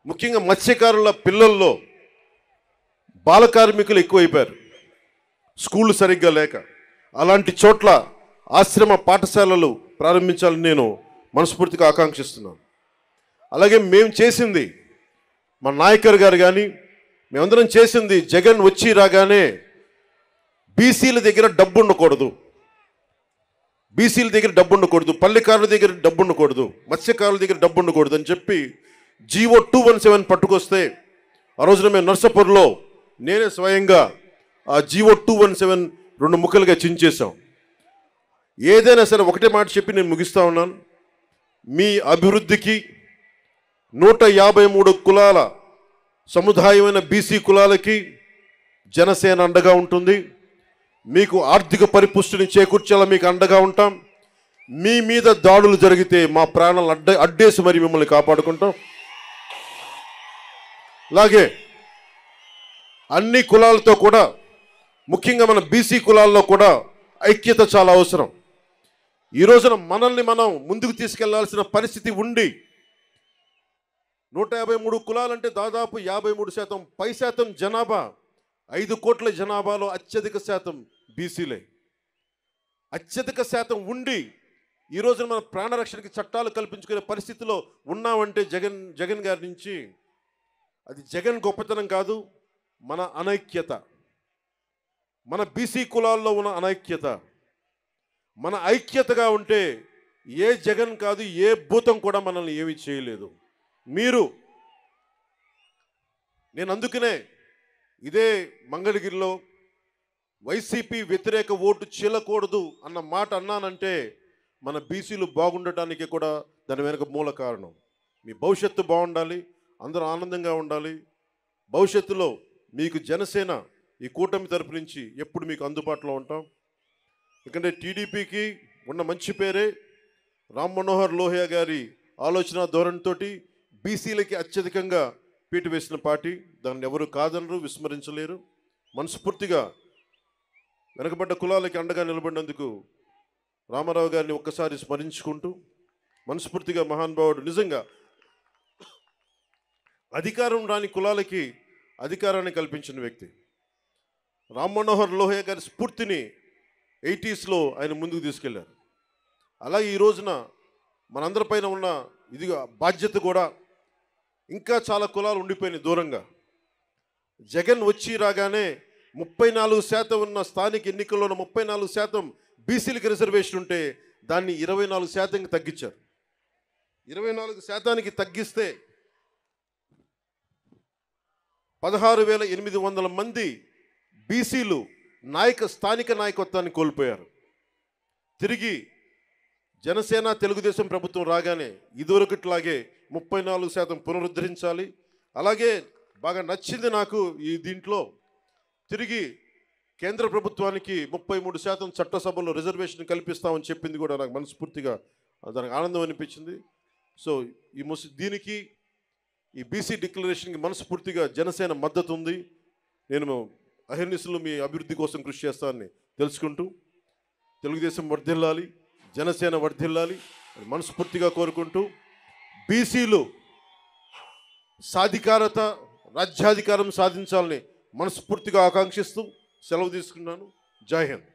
ముఖ్యంగా మత్స్యకారుల పిల్లల్లో బాల కార్మికులు ఎక్కువైపోయారు, స్కూళ్ళు సరిగ్గా లేక. అలాంటి చోట్ల ఆశ్రమ పాఠశాలలు ప్రారంభించాలని నేను మనస్ఫూర్తిగా ఆకాంక్షిస్తున్నాను. అలాగే మేము చేసింది, మా నాయకర్ గారు కానీ మేమందరం చేసింది, జగన్ వచ్చి రాగానే బీసీల దగ్గర డబ్బు ఉండకూడదు, బీసీల దగ్గర డబ్బు ఉండకూడదు, పల్లెకారుల దగ్గర డబ్బు ఉండకూడదు, మత్స్యకారుల దగ్గర డబ్బు ఉండకూడదు అని చెప్పి జీవో 217 పట్టుకొస్తే ఆ రోజున మేము నర్సాపూర్లో నేనే స్వయంగా ఆ జీవో 217 2 ముక్కలుగా చించేశాం. ఏదైనా సరే ఒకటే మాట చెప్పి నేను ముగిస్తా ఉన్నాను. మీ అభివృద్ధికి 153 కులాల సముదాయమైన బీసీ కులాలకి జనసేన అండగా ఉంటుంది. మీకు ఆర్థిక పరిపుష్టిని చేకూర్చేలా మీకు అండగా ఉంటాం. మీ మీద దాడులు జరిగితే మా ప్రాణాలు అడ్డేసి మరి మిమ్మల్ని కాపాడుకుంటాం. అలాగే అన్ని కులాలతో కూడా, ముఖ్యంగా మన బీసీ కులాల్లో కూడా ఐక్యత చాలా అవసరం. ఈ రోజున మనల్ని మనం ముందుకు తీసుకెళ్లాల్సిన పరిస్థితి ఉండి 153 కులాలంటే దాదాపు 53% పై శాతం జనాభా, 5 కోట్ల జనాభాలో అత్యధిక శాతం బీసీలే. అత్యధిక శాతం ఉండి ఈ రోజున మన ప్రాణరక్షణకి చట్టాలు కల్పించుకునే పరిస్థితిలో ఉన్నామంటే జగన్ గారి నుంచి అది జగన్ గొప్పతనం కాదు, మన అనైక్యత, మన బీసీ కులాల్లో ఉన్న అనైక్యత. మన ఐక్యతగా ఉంటే ఏ జగన్ కాదు, ఏ భూతం కూడా మనల్ని ఏమీ చేయలేదు. నేను అందుకనే ఇదే మంగళగిరిలో వైసీపీ వ్యతిరేక ఓటు చీలకూడదు అన్న మాట అన్నానంటే మన బీసీలు బాగుండటానికి కూడా దాని వెనుక మూల కారణం. మీ భవిష్యత్తు బాగుండాలి, అందరూ ఆనందంగా ఉండాలి. భవిష్యత్తులో మీకు జనసేన ఈ కూటమి తరపు నుంచి ఎప్పుడు మీకు అందుబాటులో ఉంటాం. ఎందుకంటే టీడీపీకి ఉన్న మంచి పేరే రామ్ మనోహర్ లోహియా గారి ఆలోచన ధోరణితోటి బీసీలకి అత్యధికంగా పీటు వేసిన పార్టీ. దాన్ని ఎవరు కాదనరు, విస్మరించలేరు. మనస్ఫూర్తిగా వెనకబడ్డ కులాలకి అండగా నిలబడినందుకు రామారావు గారిని ఒక్కసారి స్మరించుకుంటూ, మనస్ఫూర్తిగా మహానుభావుడు, నిజంగా అధికారం రాని కులాలకి అధికారాన్ని కల్పించిన వ్యక్తి. రామ్ మనోహర్ లోహియా గారి స్ఫూర్తిని 80s ఆయన ముందుకు తీసుకెళ్లారు. అలాగే ఈ రోజున మనందరిపైన ఉన్న ఇది బాధ్యత కూడా, ఇంకా చాలా కులాలు ఉండిపోయినాయి దూరంగా. జగన్ వచ్చి రాగానే 34% ఉన్న స్థానిక ఎన్నికల్లోనూ 34% బీసీలకు రిజర్వేషన్ ఉంటే దాన్ని 24%కి తగ్గించారు. 24%కి తగ్గిస్తే 16,800 మంది బీసీలు స్థానిక నాయకత్వాన్ని కోల్పోయారు. తిరిగి జనసేన తెలుగుదేశం ప్రభుత్వం రాగానే ఇదివరకట్లాగే 34% పునరుద్ధరించాలి. అలాగే బాగా నచ్చింది నాకు దీంట్లో తిరిగి కేంద్ర ప్రభుత్వానికి 33% చట్టసభలో రిజర్వేషన్ కల్పిస్తామని చెప్పింది కూడా నాకు మనస్ఫూర్తిగా దానికి ఆనందం అనిపించింది. సో దీనికి ఈ బీసీ డిక్లరేషన్కి మనస్ఫూర్తిగా జనసేన మద్దతు ఉంది. నేను అహర్నిశలు మీ అభివృద్ధి కోసం కృషి చేస్తానని తెలుసుకుంటూ, తెలుగుదేశం వర్ధిల్లాలి, జనసేన వర్ధిల్లాలి మనస్ఫూర్తిగా కోరుకుంటూ, బీసీలు సాధికారత, రాజ్యాధికారం సాధించాలని మనస్ఫూర్తిగా ఆకాంక్షిస్తూ సెలవు తీసుకున్నాను. జై హింద్.